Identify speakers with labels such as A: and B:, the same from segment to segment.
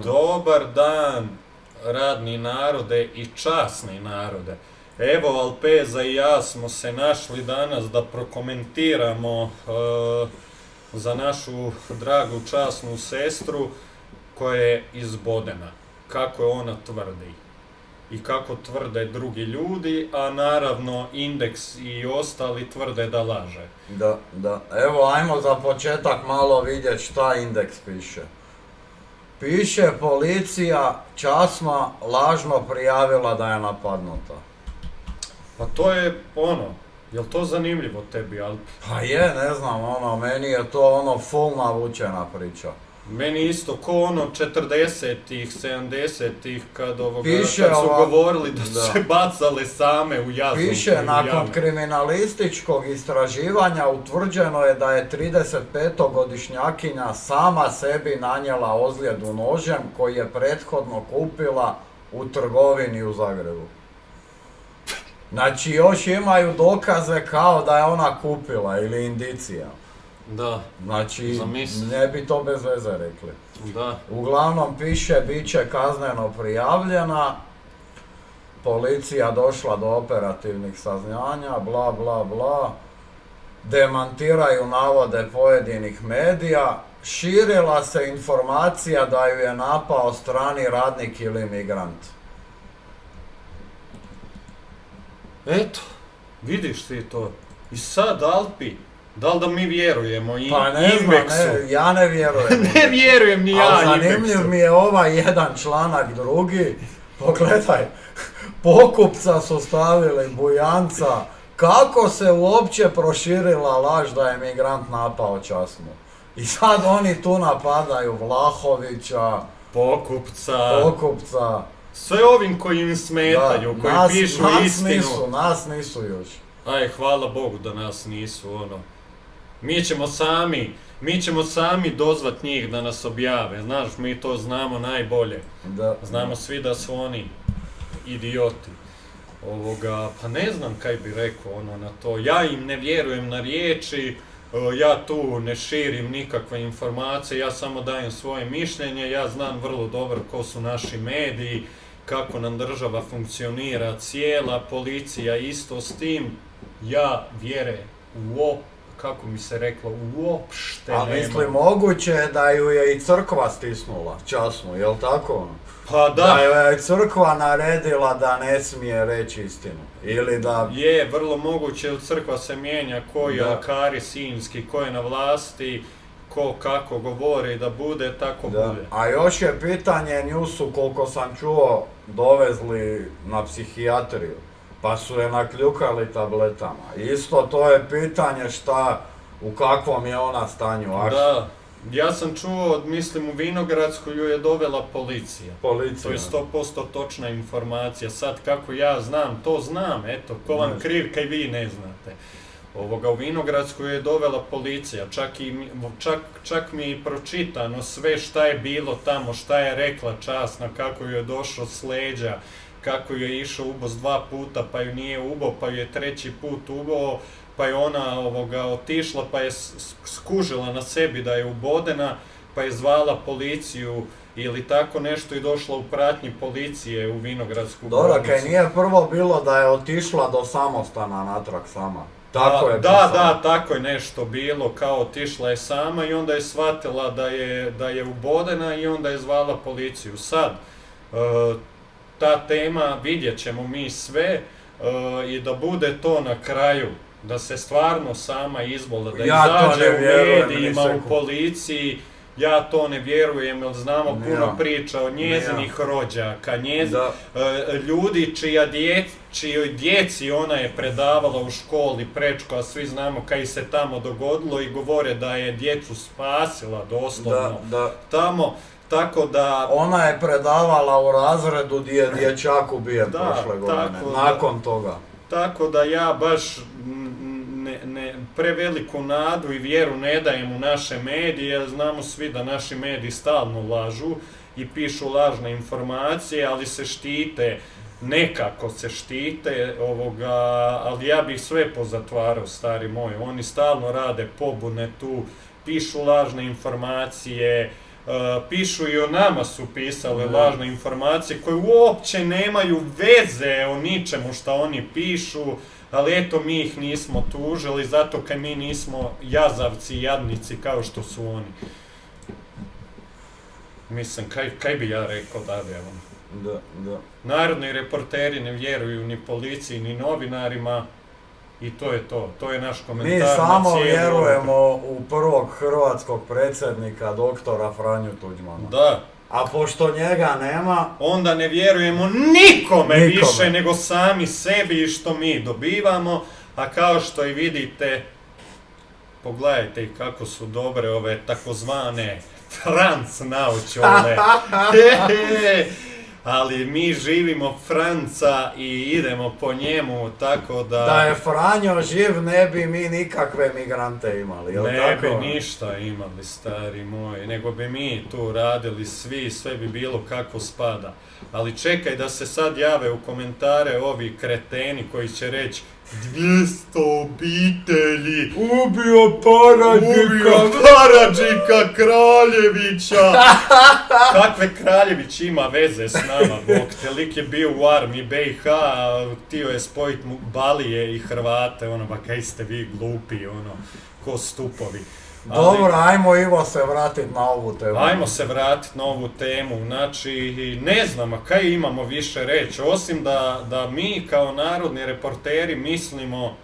A: Dobar dan, radni narode i časni narode. Evo, Alpeza i ja smo se našli danas da prokomentiramo za našu dragu časnu sestru koja je iz Bodena. Kako je ona tvrdi i kako tvrde drugi ljudi, a naravno Indeks i ostali tvrde da laže.
B: Da. Evo, ajmo za početak malo vidjeti šta Indeks piše. Piše policija časna lažno prijavila da je napadnuta.
A: Pa to je jel to zanimljivo tebi, Alpi?
B: Pa je, ne znam, meni je to full navučena priča.
A: Meni isto ko 40-ih, 70-ih kad
B: Piše
A: kad su govorili da su se bacale same u jazovke.
B: Piše, nakon kriminalističkog istraživanja utvrđeno je da je 35-godišnjakinja sama sebi nanijela ozljedu nožem koji je prethodno kupila u trgovini u Zagrebu. Znači još imaju dokaze kao da je ona kupila ili indicija.
A: Da.
B: Znači, ne bi to bez veze rekli.
A: Da.
B: Uglavnom piše, bit će kazneno prijavljena, policija došla do operativnih saznanja, bla bla bla, demantiraju navode pojedinih medija, širila se informacija da ju je napao strani radnik ili migrant.
A: Eto, vidiš ti to. I sad, Alpi, da li da mi vjerujemo i
B: pa ne
A: Indeksu?
B: Znam, ja ne vjerujem.
A: Ne vjerujem ni ja Indeksu.
B: Zanimljiv mi je ovaj jedan članak drugi. Pogledaj, pokupca su stavili, Bujanca. Kako se uopće proširila laž da je migrant napao časnu? I sad oni tu napadaju Vlahovića, Pokupca.
A: Sve ovim koji im smetaju, koji pišu istinu.
B: Nas nisu još.
A: Aj, hvala Bogu da nas nisu, Mi ćemo sami dozvat njih da nas objave, znaš, mi to znamo najbolje. Znamo svi da su oni idioti. Pa ne znam kaj bi rekao na to. Ja im ne vjerujem na riječi, ja tu ne širim nikakve informacije, ja samo dajem svoje mišljenje, ja znam vrlo dobro ko su naši mediji, kako nam država funkcionira cijela, policija isto s tim, ja vjere kako mi se reklo, uopšte nema.
B: A mislim, moguće je da ju je i crkva stisnula, časnu, jel tako?
A: Pa da.
B: Da ju je crkva naredila da ne smije reći istinu, ili da...
A: Je, vrlo moguće, jer crkva se mijenja, ko je Akari Sinjski, ko je na vlasti, ko kako govori da bude, tako bude.
B: A još je pitanje, nju su, koliko sam čuo, dovezli na psihijatriju, pa su je nakljukali tabletama. Isto to je pitanje u kakvom je ona stanju.
A: Da, ja sam čuo, mislim u Vinogradsku ju je dovela policija. To je 100% točna informacija. Sad kako ja znam, to znam, eto, ko vam kriv kaj vi ne znate. U Vinogradsku je dovela policija, čak mi je pročitano sve šta je bilo tamo, šta je rekla časna, kako ju je došao s leđa, kako ju je išao uboz 2 puta, pa ju nije ubao, pa ju je 3. put ubao, pa je ona otišla, pa je skužila na sebi da je ubodena, pa je zvala policiju ili tako nešto i došla u pratnji policije u Vinogradsku bolnicu.
B: Dobro, kaj nije prvo bilo da je otišla do samostana natrag sama?
A: Tako je nešto bilo, kao otišla je sama i onda je shvatila da je ubodena i onda je zvala policiju. Sad, ta tema, vidjet ćemo mi sve i da bude to na kraju, da se stvarno sama izbola, da izađe u medijima, u policiji, ja to ne vjerujem, jer znamo puno priča o njezinih rođaka, ljudi čijoj djeci ona je predavala u školi prečko, a svi znamo kaj se tamo dogodilo i govore da je djecu spasila doslovno tamo. Tako da...
B: Ona je predavala u razredu gdje je dječak ubijen prošle godine, nakon toga.
A: Tako da ja baš preveliku nadu i vjeru ne dajem u naše medije, jer znamo svi da naši mediji stalno lažu i pišu lažne informacije, ali se štite, nekako se štite, ali ja bih sve pozatvarao, stari moj. Oni stalno rade pobune tu, pišu lažne informacije, pišu i o nama su pisale lažne informacije koje uopće nemaju veze o ničemu što oni pišu, ali eto mi ih nismo tužili zato kad mi nismo jazavci i jadnici kao što su oni. Mislim, kaj bi ja rekao dalje?
B: Da.
A: Narodni reporteri ne vjeruju ni policiji ni novinarima i to je to. To je naš komentar.
B: Mi samo vjerujemo u prvog hrvatskog predsjednika doktora Franju Tuđmana.
A: Da.
B: A pošto njega nema...
A: Onda ne vjerujemo nikome više nego sami sebi i što mi dobivamo. A kao što i vidite, pogledajte kako su dobre ove takozvane Franc naočale. Ali mi živimo Franca i idemo po njemu, tako da...
B: Da je Franjo živ, ne bi mi nikakve migrante imali, jel'
A: ne
B: tako?
A: bi ništa imali, stari moj, nego bi mi tu radili svi, sve bi bilo kako spada. Ali čekaj da se sad jave u komentare ovi kreteni koji će reći 200 obitelji
B: Ubio
A: Paradžika Kraljevića. Kakve Kraljević ima veze s nama, bog te, lik je bio u armiji BiH, htio je spojit Balije i Hrvate, ono, ba kaj ste vi glupi, ono, ko stupovi.
B: Dobro, ajmo Ivo se vratit na ovu temu.
A: Ajmo se vratit na ovu temu, znači, ne znam, a kaj imamo više reći, osim da mi kao narodni reporteri mislimo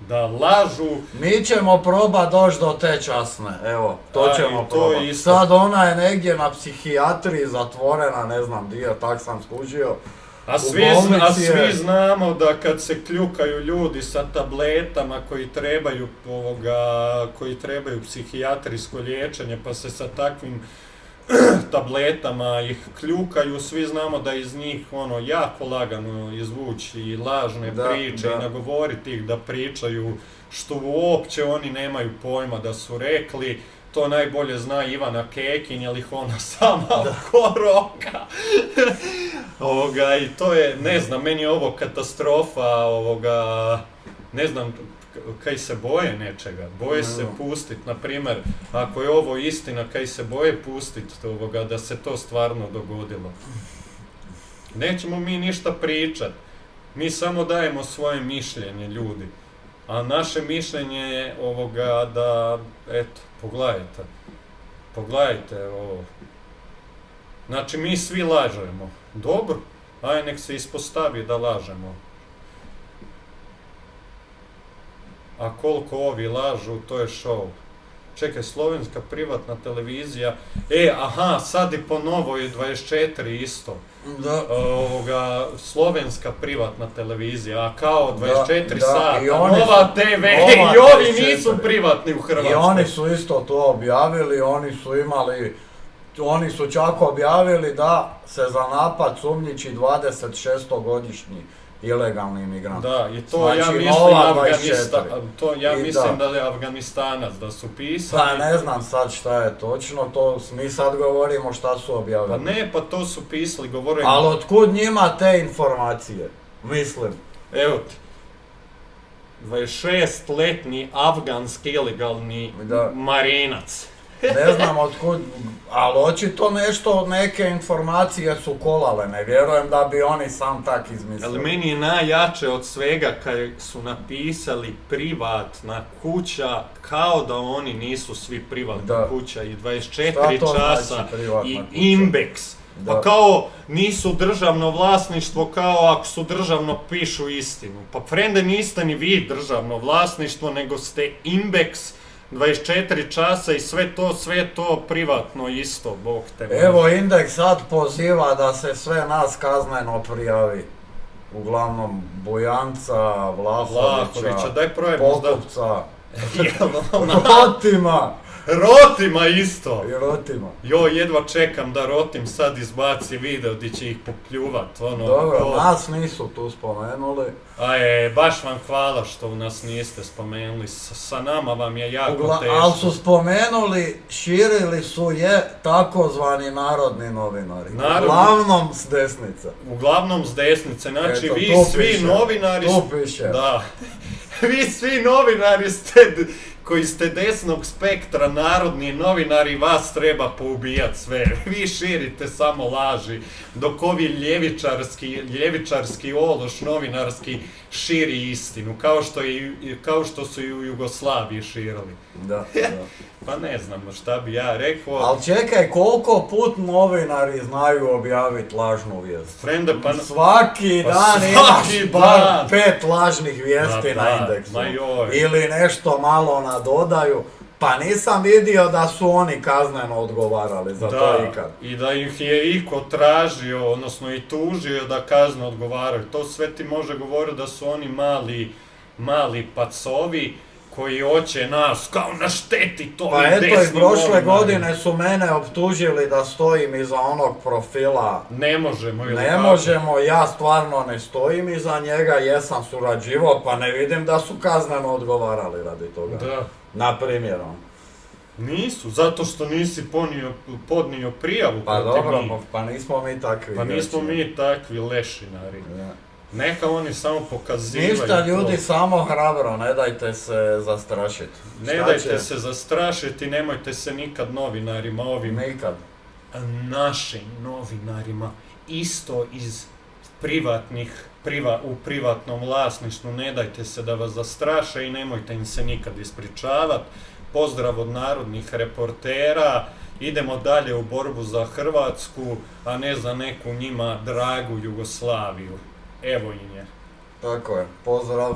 A: da lažu.
B: Mi ćemo probat doći do te časne, evo, to ćemo probat. Sad ona je negdje na psihijatriji zatvorena, ne znam dio, tak sam skužio.
A: A svi znamo da kad se kljukaju ljudi sa tabletama koji trebaju psihijatrijsko liječenje, pa se sa takvim tabletama ih kljukaju, svi znamo da iz njih jako lagano izvući lažne priče i nagovoriti ih da pričaju što uopće oni nemaju pojma da su rekli. To najbolje zna Ivana Kekin, jer ih ona sama oko roka. I to je, ne znam, meni je ovo katastrofa, ne znam kaj se boje nečega. Boje se pustit, na primjer, ako je ovo istina, kaj se boje pustit da se to stvarno dogodilo. Nećemo mi ništa pričat, mi samo dajemo svoje mišljenje, ljudi. A naše mišljenje je da, eto, pogledajte ovo. Znači, mi svi lažemo. Dobro, aj nek se ispostavi da lažemo. A koliko ovi lažu, to je show. Čekaj, slovenska privatna televizija. Sad i po novoj 24 isto.
B: Da.
A: Slovenska privatna televizija, a kao 24 sata,
B: Nova
A: TV, i ovi nisu privatni u Hrvatskoj.
B: I oni su isto to objavili, oni su čak objavili da se za napad sumnjiči 26-godišnji ilegalni imigrant.
A: Da, i to ja mislim da je Afganistanac, da su pisali.
B: Pa ne znam sad šta je točno, mi sad govorimo šta su objavili.
A: Pa ne, pa to su pisali, govorimo.
B: Ali otkud njima te informacije? Mislim.
A: Evo ti. 26-letni afganski ilegalni marinac.
B: Ne znam otkud, ali očito neke informacije su kolale, ne vjerujem da bi oni sam tak izmislili.
A: Ali meni je najjače od svega kad su napisali privatna kuća, kao da oni nisu svi privatna kuća i 24 časa i Imbex. Pa kao nisu državno vlasništvo, kao ako su državno pišu istinu. Pa frende niste ni vi državno vlasništvo, nego ste Imbex, 24 časa i sve to privatno isto, bog te.
B: Evo, Indeks sad poziva da se sve nas kazneno prijavi. Uglavnom Bujanca, Vlahovića, Pokupca,
A: Rotima isto.
B: I Rotima.
A: Jedva čekam da Rotim sad izbaci video gdje će ih popljuvat.
B: Dobro, nas nisu tu spomenuli.
A: Baš vam hvala što nas niste spomenuli. Sa nama vam je jako teško.
B: Ali su spomenuli, širili su je takozvani narodni novinari. Uglavnom s desnice.
A: Uglavnom s desnice. Znači vi svi novinari...
B: Tu piše.
A: Da. Vi svi novinari ste koji ste desnog spektra, narodni novinari, vas treba poubijat sve. Vi širite samo laži, dok ovi ljevičarski ološ novinarski širi istinu, kao što su i u Jugoslaviji širili.
B: Da.
A: Pa ne znam šta bi ja rekao.
B: Ali čekaj, koliko put novinari znaju objaviti lažnu vijest?
A: Frende, pa...
B: Svaki
A: pa
B: dan
A: svaki
B: imaš
A: dan.
B: bar 5 lažnih vijesti
A: Da,
B: na indeksu.
A: ma joj.
B: Ili nešto malo nadodaju. Pa nisam vidio da su oni kazneno odgovarali za to ikad.
A: I da ih je iko tražio, odnosno i tužio da kazneno odgovaraju. To sve ti može govoriti da su oni mali pacovi koji hoće nas kao naštetiti ovim
B: Pa eto,
A: desnim
B: i prošle
A: novinarima.
B: godine su mene optužili da stojim iza onog profila.
A: Ne možemo, ili
B: Ne
A: kako?
B: možemo, ja stvarno ne stojim iza njega, jesam surađivao, pa ne vidim da su kazneno odgovarali radi toga.
A: Da.
B: Na primjerom.
A: Nisu, zato što nisi podnio prijavu
B: Pa
A: protiv
B: dobro,
A: njih.
B: pa nismo mi takvi.
A: Pa nismo
B: znači.
A: mi takvi lešinari.
B: Ja.
A: Neka oni samo pokazivaju.
B: Ništa ljudi,
A: to.
B: samo hrabro, ne dajte se zastrašiti.
A: Ne dajte se zastrašiti, nemojte se nikad novinarima ovim
B: Nikad.
A: našim novinarima isto iz u privatnom vlasništvu, ne dajte se da vas zastraše i nemojte im se nikad ispričavati. Pozdrav od narodnih reportera, idemo dalje u borbu za Hrvatsku, a ne za neku njima dragu Jugoslaviju. Evo im je.
B: Tako je, pozdrav.